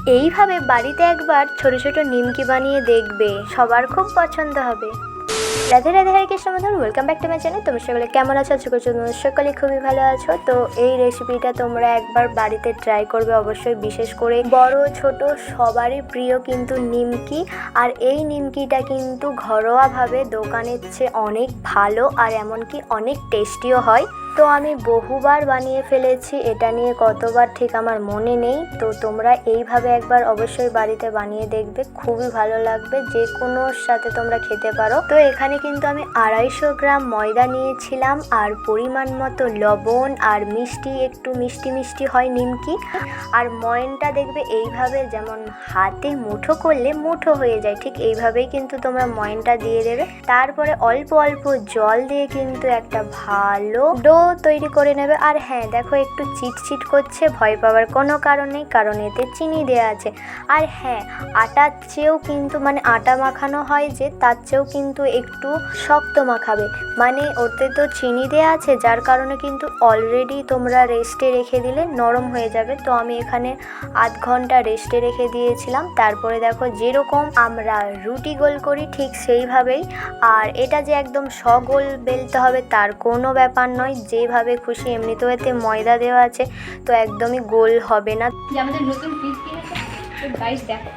এইভাবে বাড়িতে একবার ছোট ছোট নিমকি বানিয়ে দেখবে, সবার খুব পছন্দ হবে। রাধে রাধে, হরে কৃষ্ণ বন্ধুরা, welcome back to my channel. তোমরা সকলে কেমন আছো? আশা করছি তোমরা সকলে খুবই ভালো আছো। তো এই রেসিপিটা তোমরা একবার বাড়িতে ট্রাই করবে অবশ্যই, বিশেষ করে বড় ছোট সবারই প্রিয় কিন্তু নিমকি। আর এই নিমকিটা কিন্তু ঘরোয়াভাবে দোকানের চেয়ে অনেক ভালো আর এমনকি অনেক টেস্টিও হয়। তো আমি বহুবার বানিয়ে ফেলেছি, এটা নিয়ে কতবার ঠিক আমার মনে নেই। তো তোমরা এইভাবে একবার অবশ্যই বাড়িতে বানিয়ে দেখবে, খুবই ভালো লাগবে, যে কোনোর সাথে তোমরা খেতে পারো। তো এখানে কিন্তু আমি 250 গ্রাম ময়দা নিয়েছিলাম, আর পরিমাণ মতো লবণ, আর মিষ্টি, একটু মিষ্টি মিষ্টি হয় নিমকি। আর ময়নটা দেখবে এইভাবে, যেমন হাতে মুঠো করলে মুঠো হয়ে যায়, ঠিক এইভাবেই কিন্তু তোমরা ময়নটা দিয়ে দেবে। তারপরে অল্প অল্প জল দিয়ে কিন্তু একটা ভালো ডো তৈরি করে নেবে। আর হ্যাঁ দেখো, একটু চিটচিট করছে, ভয় পাওয়ার কোনো কারণ নেই, কারণ এতে চিনি দেওয়া আছে। আর হ্যাঁ, আটার চেয়েও কিন্তু আটা মাখানো হয় যে, তার চেয়েও কিন্তু একটু শক্ত মাখাবে, ওতে তো চিনি দেওয়া আছে, যার কারণে কিন্তু অলরেডি তোমরা রেস্টে রেখে দিলে নরম হয়ে যাবে। তো আমি এখানে আধ ঘন্টা রেস্টে রেখে দিয়েছিলাম। তারপরে দেখো, যেরকম আমরা রুটি গোল করি ঠিক সেইভাবেই। আর এটা যে একদম সগোল বেলতে হবে তার কোনো ব্যাপার নয়, যেভাবে খুশি, এমনিতেও এতে ময়দা দেওয়া আছে, তো একদমই গোল হবে না। আমাদের নতুন ফ্রিজ কিনেছে গাইস, দেখো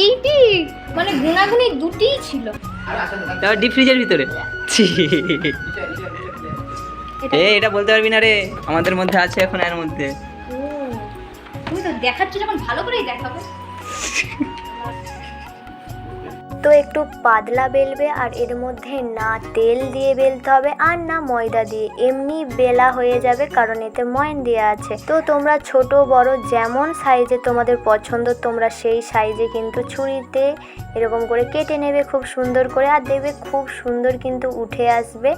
এইটি গুণাগুণি দুটিই ছিল, তাও ডিপ ফ্রিজের ভিতরে। এটা বলতে পারবি না রে, আমাদের মধ্যে আছে এখন, এর মধ্যে। তুমি তো দেখাচ্ছ, যখন ভালো করেই দেখাবো। তো একটু পাতলা বেলবে, আর এর মধ্যে না তেল দিয়ে বেলতে হবে আর না ময়দা দিয়ে, এমনি বেলা হয়ে যাবে, কারণ এতে ময়ন দেওয়া আছে। তো তোমরা ছোট বড় যেমন সাইজে তোমাদের পছন্দ, তোমরা সেই সাইজে কিন্তু ছুরিতে এরকম করে কেটে নেবে খুব সুন্দর করে, আর দেখবে খুব সুন্দর কিন্তু উঠে আসবে।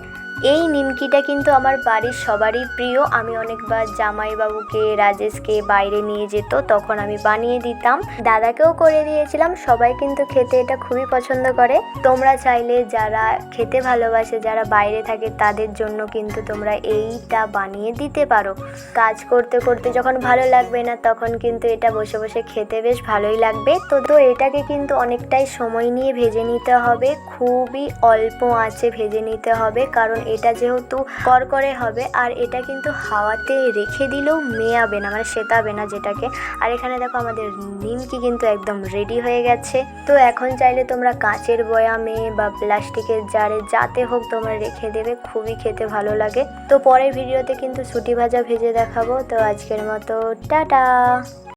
এই নিমকিটা কিন্তু আমার বাড়ির সবারই প্রিয়। আমি অনেকবার জামাইবাবুকে, রাজেশকে বাইরে নিয়ে যেত, তখন আমি বানিয়ে দিতাম, দাদাকেও করে দিয়েছিলাম। সবাই কিন্তু খেতে এটা খুবই পছন্দ করে। তোমরা চাইলে যারা খেতে ভালোবাসে, যারা বাইরে থাকে, তাদের জন্য কিন্তু তোমরা এইটা বানিয়ে দিতে পারো। কাজ করতে করতে যখন ভালো লাগবে না, তখন কিন্তু এটা বসে বসে খেতে বেশ ভালোই লাগবে। তো এটাকে কিন্তু অনেকটাই সময় নিয়ে ভেজে নিতে হবে, খুবই অল্প আঁচে ভেজে নিতে হবে, কারণ এটা যেহেতু করকরে হবে। আর এটা কিন্তু হাওয়াতে রেখে দিলেও মেয়াবে না, সেতাবে না যেটাকে। আর এখানে দেখো, আমাদের নিমকি কিন্তু একদম রেডি হয়ে গেছে। তো এখন চাইলে তোমরা কাঁচের বয়ামে বা প্লাস্টিকের জারে, যাতে হোক তোমরা রেখে দেবে, খুবই খেতে ভালো লাগে। তো পরের ভিডিওতে কিন্তু শুঁটি ভাজা ভেজে দেখাবো। তো আজকের মতো টাটা।